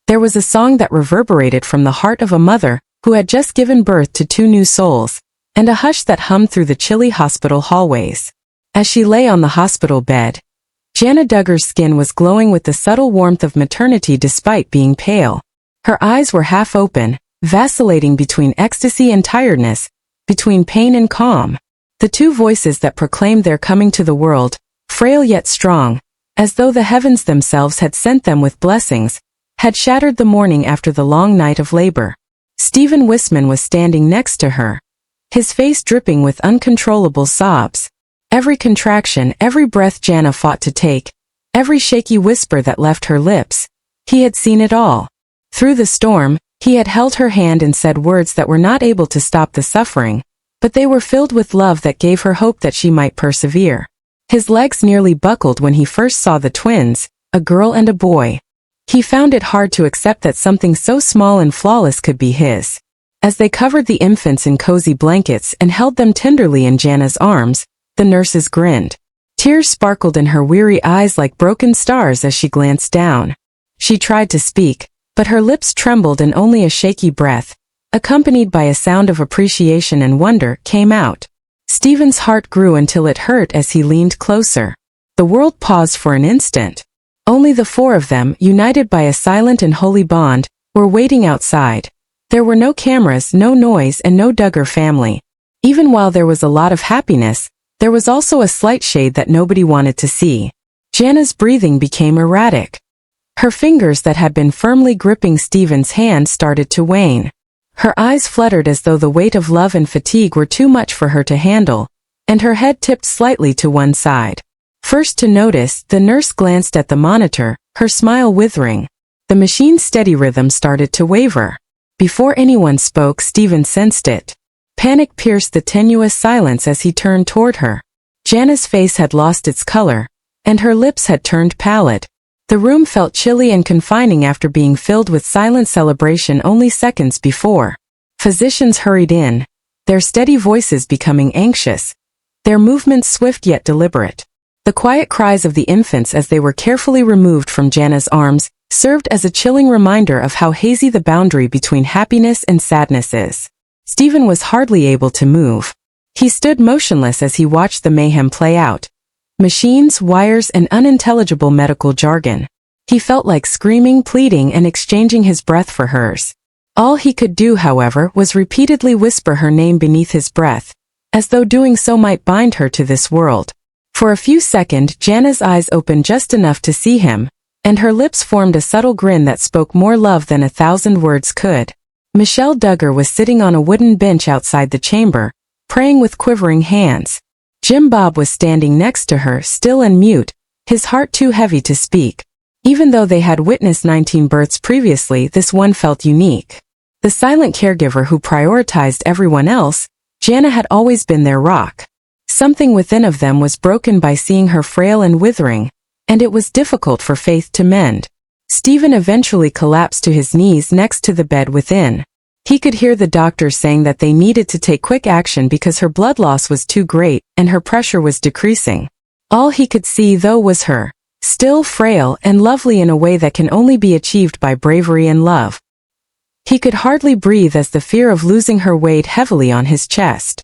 There was a song that reverberated from the heart of a mother who had just given birth to two new souls, and a hush that hummed through the chilly hospital hallways. As she lay on the hospital bed, Jana Duggar's skin was glowing with the subtle warmth of maternity despite being pale. Her eyes were half open, vacillating between ecstasy and tiredness, between pain and calm. The two voices that proclaimed their coming to the world, frail yet strong, as though the heavens themselves had sent them with blessings, had shattered the morning after the long night of labor. Stephen Wissmann was standing next to her, his face dripping with uncontrollable sobs. Every contraction, every breath Jana fought to take, every shaky whisper that left her lips, he had seen it all. Through the storm, he had held her hand and said words that were not able to stop the suffering, but they were filled with love that gave her hope that she might persevere. His legs nearly buckled when he first saw the twins, a girl and a boy. He found it hard to accept that something so small and flawless could be his. As they covered the infants in cozy blankets and held them tenderly in Jana's arms, the nurses grinned. Tears sparkled in her weary eyes like broken stars as she glanced down. She tried to speak, but her lips trembled and only a shaky breath, accompanied by a sound of appreciation and wonder, came out. Stephen's heart grew until it hurt as he leaned closer. The world paused for an instant. Only the four of them, united by a silent and holy bond, were waiting outside. There were no cameras, no noise, and no Duggar family. Even while there was a lot of happiness, there was also a slight shade that nobody wanted to see. Jana's breathing became erratic. Her fingers that had been firmly gripping Stephen's hand started to wane. Her eyes fluttered as though the weight of love and fatigue were too much for her to handle, and her head tipped slightly to one side. First to notice, the nurse glanced at the monitor, her smile withering. The machine's steady rhythm started to waver. Before anyone spoke, Stephen sensed it. Panic pierced the tenuous silence as he turned toward her. Jana's face had lost its color, and her lips had turned pallid. The room felt chilly and confining after being filled with silent celebration only seconds before. Physicians hurried in, their steady voices becoming anxious, their movements swift yet deliberate. The quiet cries of the infants as they were carefully removed from Jana's arms served as a chilling reminder of how hazy the boundary between happiness and sadness is. Stephen was hardly able to move. He stood motionless as he watched the mayhem play out. Machines, wires, and unintelligible medical jargon. He felt like screaming, pleading, and exchanging his breath for hers. All he could do, however, was repeatedly whisper her name beneath his breath, as though doing so might bind her to this world. For a few seconds, Jana's eyes opened just enough to see him, and her lips formed a subtle grin that spoke more love than 1,000 words could. Michelle Duggar was sitting on a wooden bench outside the chamber, praying with quivering hands. Jim Bob was standing next to her, still and mute, his heart too heavy to speak. Even though they had witnessed 19 births previously, this one felt unique. The silent caregiver who prioritized everyone else, Jana had always been their rock. Something within of them was broken by seeing her frail and withering, and it was difficult for faith to mend. Stephen eventually collapsed to his knees next to the bed within. He could hear the doctors saying that they needed to take quick action because her blood loss was too great and her pressure was decreasing. All he could see, though, was her, still frail and lovely in a way that can only be achieved by bravery and love. He could hardly breathe as the fear of losing her weighed heavily on his chest.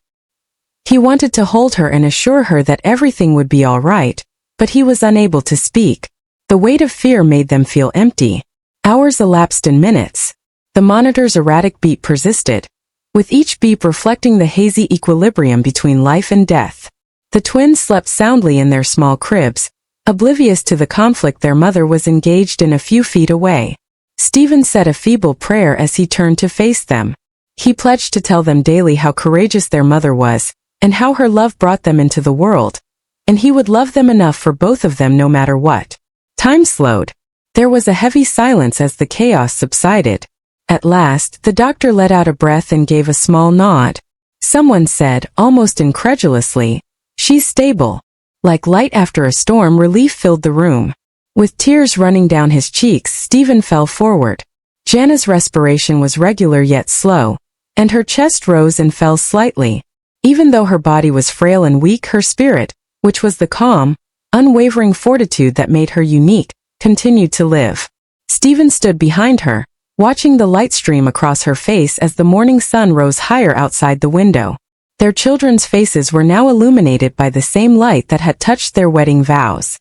He wanted to hold her and assure her that everything would be all right, but he was unable to speak. The weight of fear made them feel empty. Hours elapsed in minutes. The monitor's erratic beat persisted, with each beep reflecting the hazy equilibrium between life and death. The twins slept soundly in their small cribs, oblivious to the conflict their mother was engaged in a few feet away. Stephen said a feeble prayer as he turned to face them. He pledged to tell them daily how courageous their mother was, and how her love brought them into the world, and he would love them enough for both of them no matter what. Time slowed. There was a heavy silence as the chaos subsided. At last, the doctor let out a breath and gave a small nod. Someone said, almost incredulously, "She's stable." Like light after a storm, relief filled the room. With tears running down his cheeks, Stephen fell forward. Jana's respiration was regular yet slow, and her chest rose and fell slightly. Even though her body was frail and weak, her spirit, which was the calm, unwavering fortitude that made her unique, continued to live. Stephen stood behind her, watching the light stream across her face as the morning sun rose higher outside the window. Their children's faces were now illuminated by the same light that had touched their wedding vows.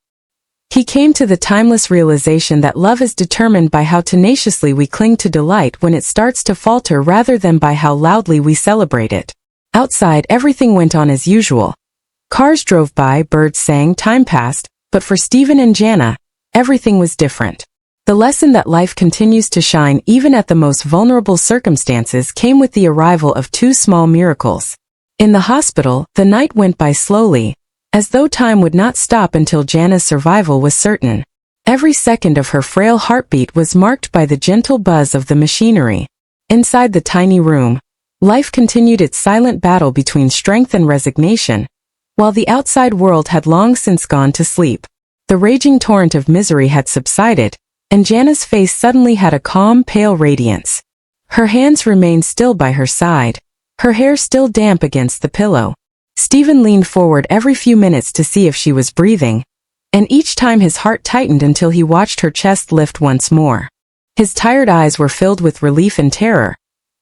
He came to the timeless realization that love is determined by how tenaciously we cling to delight when it starts to falter rather than by how loudly we celebrate it. Outside, everything went on as usual. Cars drove by, birds sang, time passed, but for Stephen and Jana, everything was different. The lesson that life continues to shine even at the most vulnerable circumstances came with the arrival of two small miracles. In the hospital, the night went by slowly, as though time would not stop until Jana's survival was certain. Every second of her frail heartbeat was marked by the gentle buzz of the machinery. Inside the tiny room, life continued its silent battle between strength and resignation, while the outside world had long since gone to sleep. The raging torrent of misery had subsided, and Jana's face suddenly had a calm, pale radiance. Her hands remained still by her side, her hair still damp against the pillow. Stephen leaned forward every few minutes to see if she was breathing, and each time his heart tightened until he watched her chest lift once more. His tired eyes were filled with relief and terror,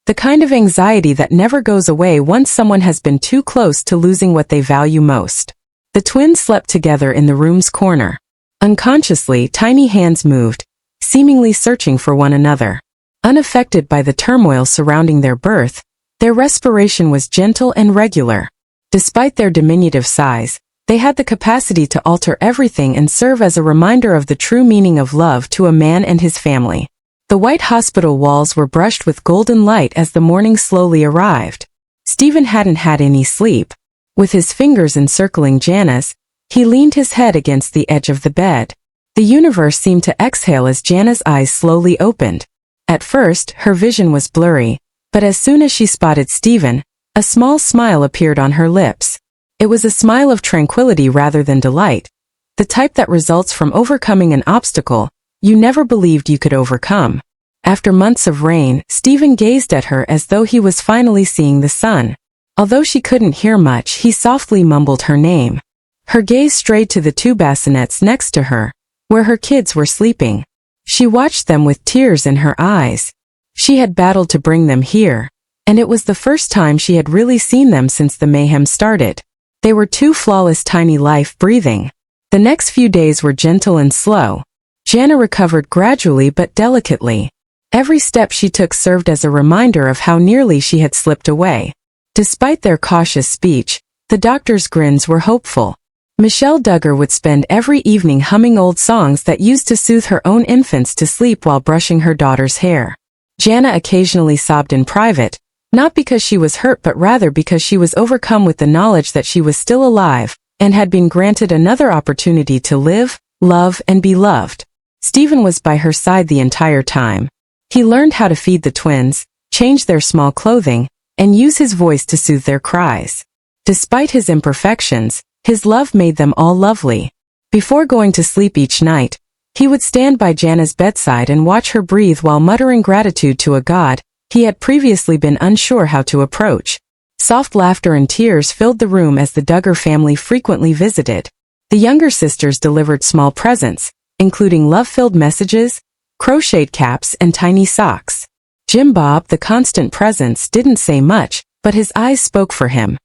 the kind of anxiety that never goes away once someone has been too close to losing what they value most. The twins slept together in the room's corner. Unconsciously, tiny hands moved, seemingly searching for one another. Unaffected by the turmoil surrounding their birth, their respiration was gentle and regular. Despite their diminutive size, they had the capacity to alter everything and serve as a reminder of the true meaning of love to a man and his family. The white hospital walls were brushed with golden light as the morning slowly arrived. Stephen hadn't had any sleep. With his fingers encircling Jana's, he leaned his head against the edge of the bed. The universe seemed to exhale as Jana's eyes slowly opened. At first, her vision was blurry, but as soon as she spotted Stephen, a small smile appeared on her lips. It was a smile of tranquility rather than delight, the type that results from overcoming an obstacle you never believed you could overcome. After months of rain, Stephen gazed at her as though he was finally seeing the sun. Although she couldn't hear much, he softly mumbled her name. Her gaze strayed to the two bassinets next to her, where her kids were sleeping. She watched them with tears in her eyes. She had battled to bring them here, and it was the first time she had really seen them since the mayhem started. They were two flawless tiny life breathing. The next few days were gentle and slow. Jana recovered gradually but delicately. Every step she took served as a reminder of how nearly she had slipped away. Despite their cautious speech, the doctor's grins were hopeful. Michelle Duggar would spend every evening humming old songs that used to soothe her own infants to sleep while brushing her daughter's hair. Jana occasionally sobbed in private, not because she was hurt but rather because she was overcome with the knowledge that she was still alive, and had been granted another opportunity to live, love, and be loved. Stephen was by her side the entire time. He learned how to feed the twins, change their small clothing, and use his voice to soothe their cries. Despite his imperfections, his love made them all lovely. Before going to sleep each night, he would stand by Jana's bedside and watch her breathe while muttering gratitude to a God he had previously been unsure how to approach. Soft laughter and tears filled the room as the Duggar family frequently visited. The younger sisters delivered small presents, including love-filled messages, crocheted caps, and tiny socks. Jim Bob, the constant presence, didn't say much, but his eyes spoke for him.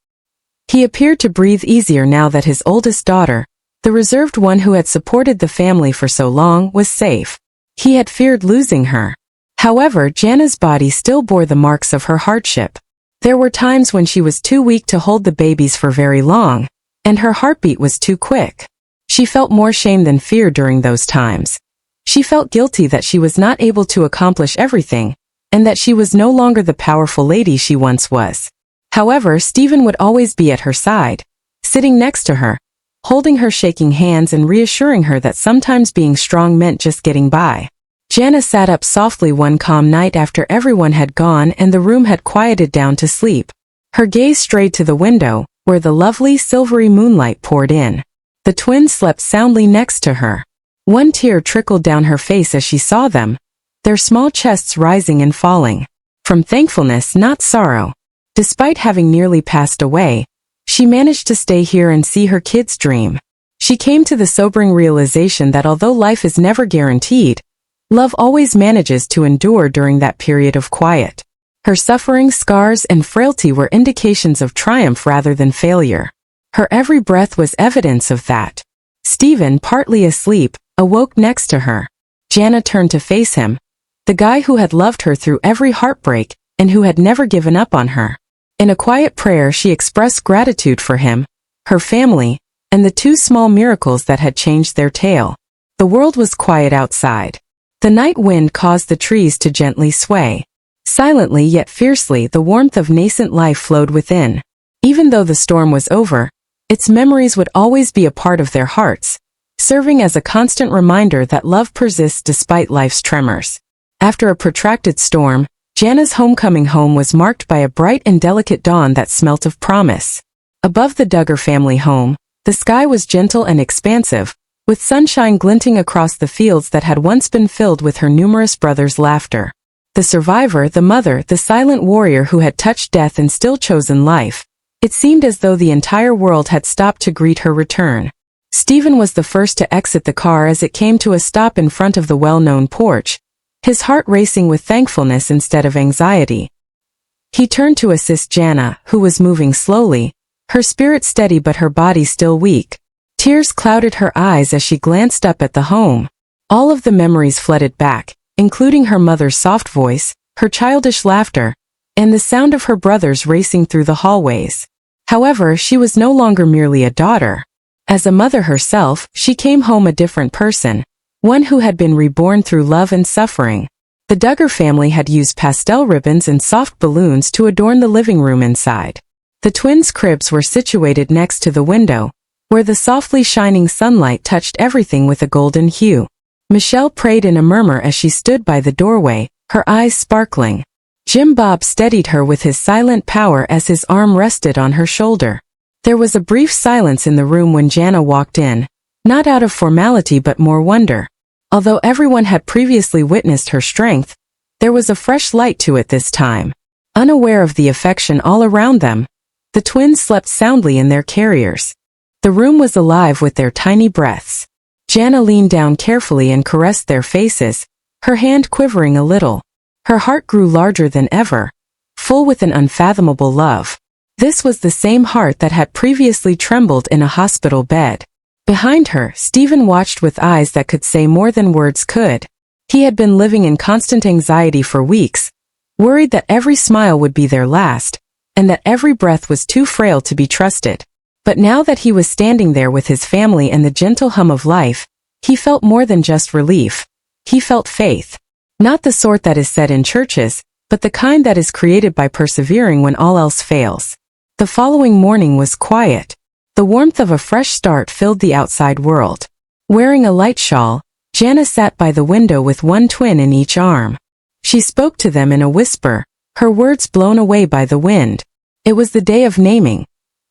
He appeared to breathe easier now that his oldest daughter, the reserved one who had supported the family for so long, was safe. He had feared losing her. However, Jana's body still bore the marks of her hardship. There were times when she was too weak to hold the babies for very long, and her heartbeat was too quick. She felt more shame than fear during those times. She felt guilty that she was not able to accomplish everything, and that she was no longer the powerful lady she once was. However, Stephen would always be at her side, sitting next to her, holding her, shaking hands and reassuring her that sometimes being strong meant just getting by. Jana sat up softly one calm night after everyone had gone and the room had quieted down to sleep. Her gaze strayed to the window, where the lovely silvery moonlight poured in. The twins slept soundly next to her. One tear trickled down her face as she saw them, their small chests rising and falling. From thankfulness, not sorrow. Despite having nearly passed away, she managed to stay here and see her kids dream. She came to the sobering realization that although life is never guaranteed, Love always manages to endure during that period of quiet. Her suffering, scars, and frailty were indications of triumph rather than failure. Her every breath was evidence of that. Stephen, partly asleep, awoke next to her. Jana turned to face him, the guy who had loved her through every heartbreak and who had never given up on her. In a quiet prayer she expressed gratitude for him, her family, and the two small miracles that had changed their tale. The world was quiet outside. The night wind caused the trees to gently sway. Silently yet fiercely the warmth of nascent life flowed within. Even though the storm was over, its memories would always be a part of their hearts, serving as a constant reminder that love persists despite life's tremors. After a protracted storm, Jana's homecoming home was marked by a bright and delicate dawn that smelt of promise. Above the Duggar family home, the sky was gentle and expansive, with sunshine glinting across the fields that had once been filled with her numerous brothers' laughter. The survivor, the mother, the silent warrior who had touched death and still chosen life. It seemed as though the entire world had stopped to greet her return. Stephen was the first to exit the car as it came to a stop in front of the well-known porch, his heart racing with thankfulness instead of anxiety. He turned to assist Jana, who was moving slowly, her spirit steady but her body still weak. Tears clouded her eyes as she glanced up at the home. All of the memories flooded back, including her mother's soft voice, her childish laughter, and the sound of her brothers racing through the hallways. However, she was no longer merely a daughter. As a mother herself, she came home a different person, one who had been reborn through love and suffering. The Duggar family had used pastel ribbons and soft balloons to adorn the living room inside. The twins' cribs were situated next to the window, where the softly shining sunlight touched everything with a golden hue. Michelle prayed in a murmur as she stood by the doorway, her eyes sparkling. Jim Bob steadied her with his silent power as his arm rested on her shoulder. There was a brief silence in the room when Jana walked in, not out of formality but more wonder. Although everyone had previously witnessed her strength, there was a fresh light to it this time. Unaware of the affection all around them, the twins slept soundly in their carriers. The room was alive with their tiny breaths. Jana leaned down carefully and caressed their faces, her hand quivering a little. Her heart grew larger than ever, full with an unfathomable love. This was the same heart that had previously trembled in a hospital bed. Behind her, Stephen watched with eyes that could say more than words could. He had been living in constant anxiety for weeks, worried that every smile would be their last, and that every breath was too frail to be trusted. But now that he was standing there with his family and the gentle hum of life, he felt more than just relief. He felt faith. Not the sort that is said in churches, but the kind that is created by persevering when all else fails. The following morning was quiet. The warmth of a fresh start filled the outside world. Wearing a light shawl, Jana sat by the window with one twin in each arm. She spoke to them in a whisper, her words blown away by the wind. It was the day of naming,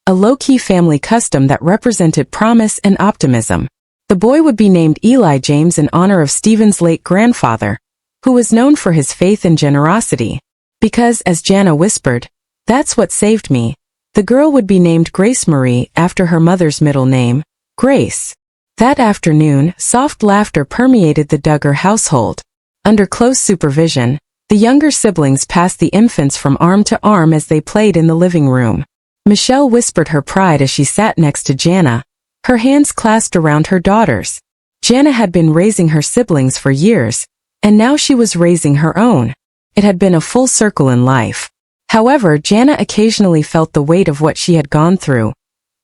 a low-key family custom that represented promise and optimism. The boy would be named Eli James in honor of Stephen's late grandfather, who was known for his faith and generosity. Because, as Jana whispered, "That's what saved me." The girl would be named Grace Marie after her mother's middle name, Grace. That afternoon, soft laughter permeated the Duggar household. Under close supervision, the younger siblings passed the infants from arm to arm as they played in the living room. Michelle whispered her pride as she sat next to Jana, her hands clasped around her daughters. Jana had been raising her siblings for years, and now she was raising her own. It had been a full circle in life. However, Jana occasionally felt the weight of what she had gone through,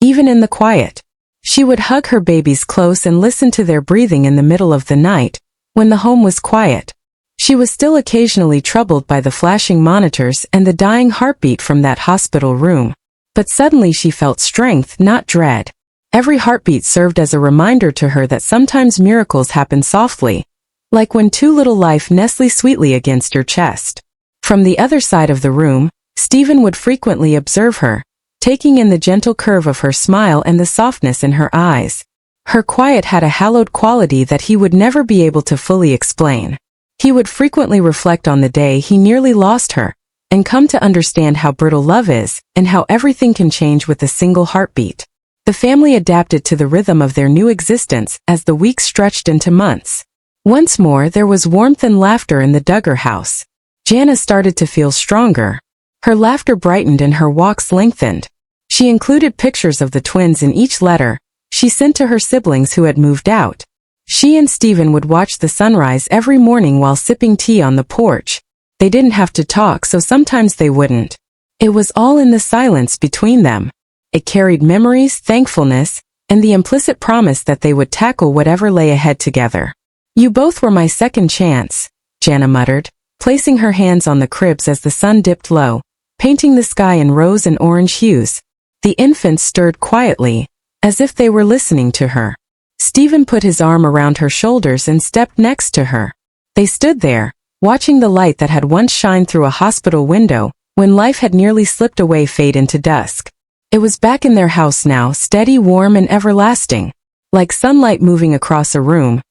even in the quiet. She would hug her babies close and listen to their breathing in the middle of the night, when the home was quiet. She was still occasionally troubled by the flashing monitors and the dying heartbeat from that hospital room. But suddenly she felt strength, not dread. Every heartbeat served as a reminder to her that sometimes miracles happen softly, like when too little life nestles sweetly against your chest. From the other side of the room, Stephen would frequently observe her, taking in the gentle curve of her smile and the softness in her eyes. Her quiet had a hallowed quality that he would never be able to fully explain. He would frequently reflect on the day he nearly lost her, and come to understand how brittle love is, and how everything can change with a single heartbeat. The family adapted to the rhythm of their new existence as the weeks stretched into months. Once more there was warmth and laughter in the Duggar house. Jana started to feel stronger. Her laughter brightened and her walks lengthened. She included pictures of the twins in each letter she sent to her siblings who had moved out. She and Stephen would watch the sunrise every morning while sipping tea on the porch. They didn't have to talk, so sometimes they wouldn't. It was all in the silence between them. It carried memories, thankfulness, and the implicit promise that they would tackle whatever lay ahead together. "You both were my second chance," Jana muttered, placing her hands on the cribs as the sun dipped low, painting the sky in rose and orange hues. The infants stirred quietly, as if they were listening to her. Stephen put his arm around her shoulders and stepped next to her. They stood there, watching the light that had once shined through a hospital window, when life had nearly slipped away, fade into dusk. It was back in their house now, steady, warm, and everlasting. Like sunlight moving across a room.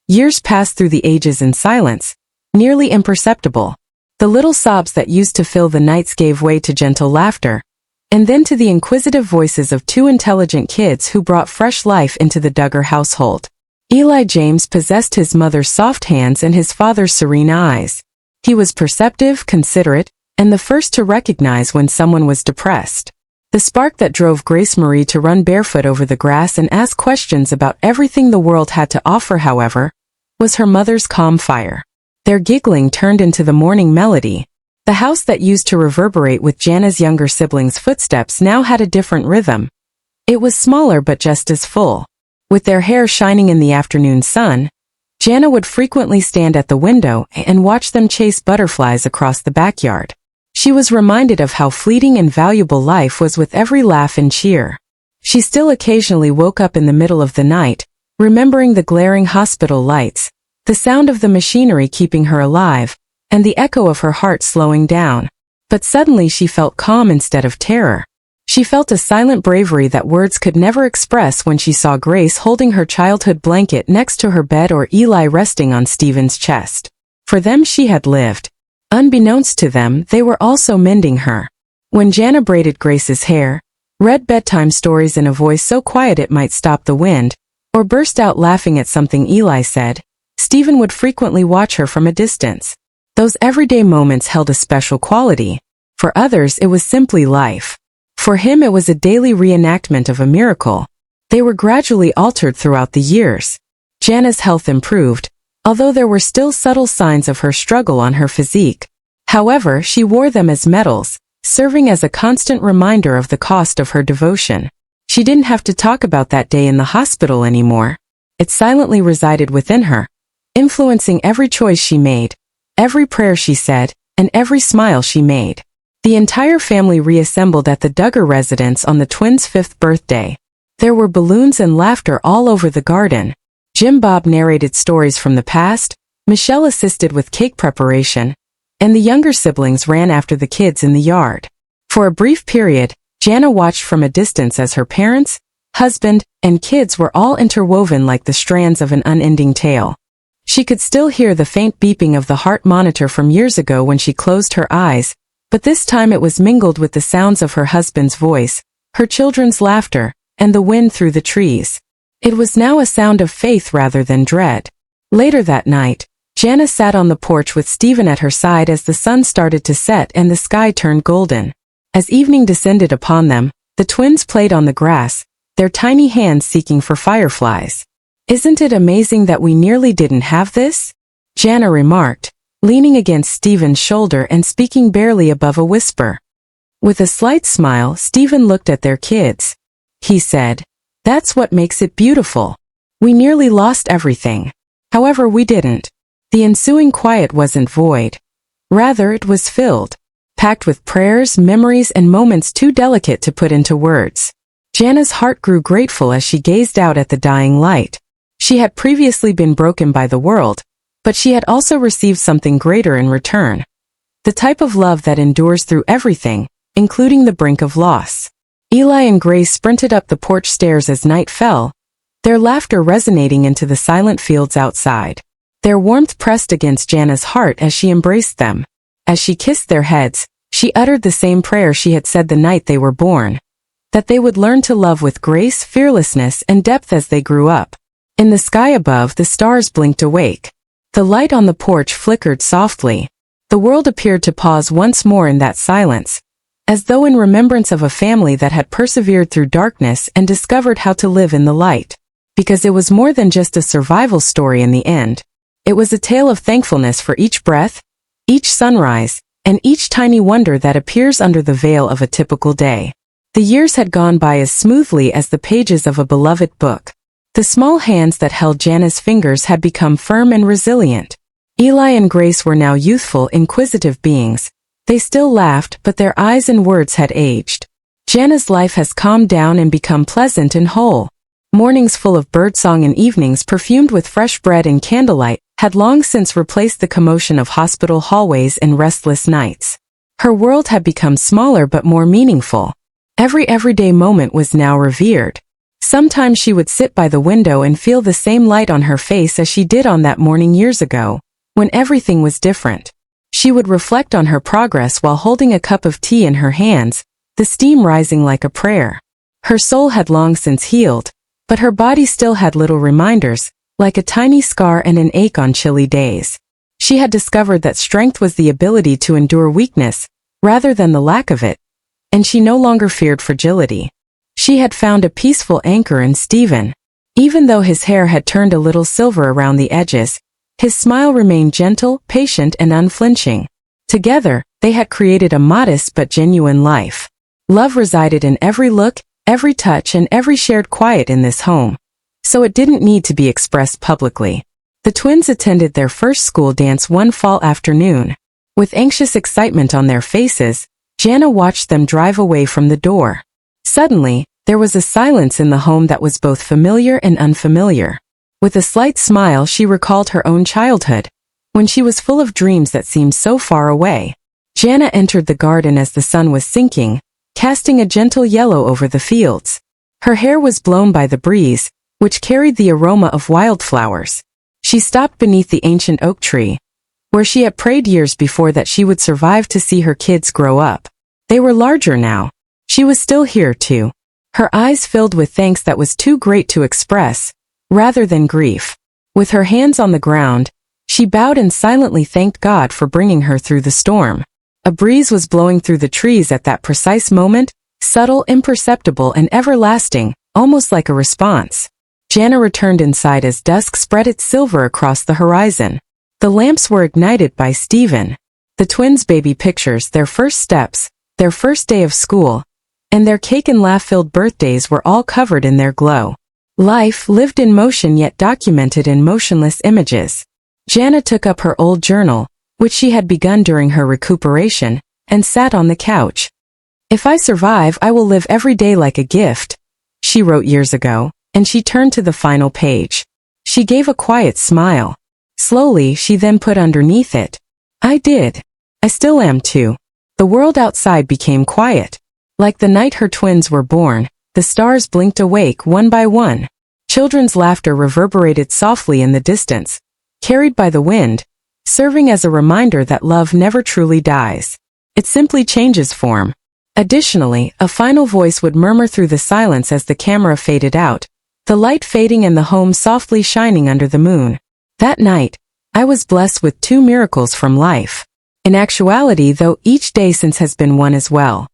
Years passed through the ages in silence, nearly imperceptible. The little sobs that used to fill the nights gave way to gentle laughter, and then to the inquisitive voices of two intelligent kids who brought fresh life into the Duggar household. Eli James possessed his mother's soft hands and his father's serene eyes. He was perceptive, considerate, and the first to recognize when someone was depressed. The spark that drove Grace Marie to run barefoot over the grass and ask questions about everything the world had to offer, however, was her mother's calm fire. Their giggling turned into the morning melody. The house that used to reverberate with Jana's younger siblings' footsteps now had a different rhythm. It was smaller but just as full. With their hair shining in the afternoon sun, Jana would frequently stand at the window and watch them chase butterflies across the backyard. She was reminded of how fleeting and valuable life was with every laugh and cheer. She still occasionally woke up in the middle of the night, remembering the glaring hospital lights, the sound of the machinery keeping her alive, and the echo of her heart slowing down. But suddenly she felt calm instead of terror. She felt a silent bravery that words could never express when she saw Grace holding her childhood blanket next to her bed or Eli resting on Stephen's chest. For them she had lived. Unbeknownst to them, they were also mending her. When Jana braided Grace's hair, read bedtime stories in a voice so quiet it might stop the wind, or burst out laughing at something Eli said, Stephen would frequently watch her from a distance. Those everyday moments held a special quality. For others it was simply life. For him it was a daily reenactment of a miracle. They were gradually altered throughout the years. Jana's health improved, although there were still subtle signs of her struggle on her physique. However, she wore them as medals, serving as a constant reminder of the cost of her devotion. She didn't have to talk about that day in the hospital anymore. It silently resided within her, influencing every choice she made, every prayer she said, and every smile she made. The entire family reassembled at the Duggar residence on the twins' 5th birthday. There were balloons and laughter all over the garden. Jim Bob narrated stories from the past, Michelle assisted with cake preparation, and the younger siblings ran after the kids in the yard. For a brief period, Jana watched from a distance as her parents, husband, and kids were all interwoven like the strands of an unending tale. She could still hear the faint beeping of the heart monitor from years ago when she closed her eyes, but this time it was mingled with the sounds of her husband's voice, her children's laughter, and the wind through the trees. It was now a sound of faith rather than dread. Later that night, Jana sat on the porch with Stephen at her side as the sun started to set and the sky turned golden. As evening descended upon them, the twins played on the grass, their tiny hands seeking for fireflies. "Isn't it amazing that we nearly didn't have this?" Jana remarked, leaning against Stephen's shoulder and speaking barely above a whisper. With a slight smile, Stephen looked at their kids. He said, "That's what makes it beautiful. We nearly lost everything. However, we didn't." The ensuing quiet wasn't void. Rather, it was filled, packed with prayers, memories, and moments too delicate to put into words. Jana's heart grew grateful as she gazed out at the dying light. She had previously been broken by the world, but she had also received something greater in return. The type of love that endures through everything, including the brink of loss. Eli and Grace sprinted up the porch stairs as night fell, their laughter resonating into the silent fields outside. Their warmth pressed against Jana's heart as she embraced them. As she kissed their heads, she uttered the same prayer she had said the night they were born, that they would learn to love with grace, fearlessness, and depth as they grew up. In the sky above, the stars blinked awake. The light on the porch flickered softly. The world appeared to pause once more in that silence, as though in remembrance of a family that had persevered through darkness and discovered how to live in the light. Because it was more than just a survival story in the end. It was a tale of thankfulness for each breath, each sunrise, and each tiny wonder that appears under the veil of a typical day. The years had gone by as smoothly as the pages of a beloved book. The small hands that held Jana's fingers had become firm and resilient. Eli and Grace were now youthful, inquisitive beings. They still laughed, but their eyes and words had aged. Jana's life has calmed down and become pleasant and whole. Mornings full of birdsong and evenings perfumed with fresh bread and candlelight had long since replaced the commotion of hospital hallways and restless nights. Her world had become smaller but more meaningful. Every everyday moment was now revered. Sometimes she would sit by the window and feel the same light on her face as she did on that morning years ago, when everything was different. She would reflect on her progress while holding a cup of tea in her hands, the steam rising like a prayer. Her soul had long since healed, but her body still had little reminders, like a tiny scar and an ache on chilly days. She had discovered that strength was the ability to endure weakness, rather than the lack of it, and she no longer feared fragility. She had found a peaceful anchor in Stephen. Even though his hair had turned a little silver around the edges, his smile remained gentle, patient, and unflinching. Together, they had created a modest but genuine life. Love resided in every look, every touch, and every shared quiet in this home, so it didn't need to be expressed publicly. The twins attended their first school dance one fall afternoon. With anxious excitement on their faces, Jana watched them drive away from the door. Suddenly, there was a silence in the home that was both familiar and unfamiliar. With a slight smile, she recalled her own childhood, when she was full of dreams that seemed so far away. Jana entered the garden as the sun was sinking, casting a gentle yellow over the fields. Her hair was blown by the breeze, which carried the aroma of wildflowers. She stopped beneath the ancient oak tree, where she had prayed years before that she would survive to see her kids grow up. They were larger now. She was still here too. Her eyes filled with thanks that was too great to express, rather than grief. With her hands on the ground, she bowed and silently thanked God for bringing her through the storm. A breeze was blowing through the trees at that precise moment, subtle, imperceptible, and everlasting, almost like a response. Jana returned inside as dusk spread its silver across the horizon. The lamps were ignited by Stephen. The twins' baby pictures, their first steps, their first day of school, and their cake and laugh-filled birthdays were all covered in their glow. Life lived in motion yet documented in motionless images. Jana took up her old journal, which she had begun during her recuperation, and sat on the couch. "If I survive, I will live every day like a gift," she wrote years ago, and she turned to the final page. She gave a quiet smile. Slowly, she then put underneath it, "I did. I still am too." The world outside became quiet. Like the night her twins were born, the stars blinked awake one by one. Children's laughter reverberated softly in the distance, carried by the wind, serving as a reminder that love never truly dies. It simply changes form. Additionally, a final voice would murmur through the silence as the camera faded out, the light fading and the home softly shining under the moon. That night, I was blessed with two miracles from life. In actuality, though, each day since has been one as well.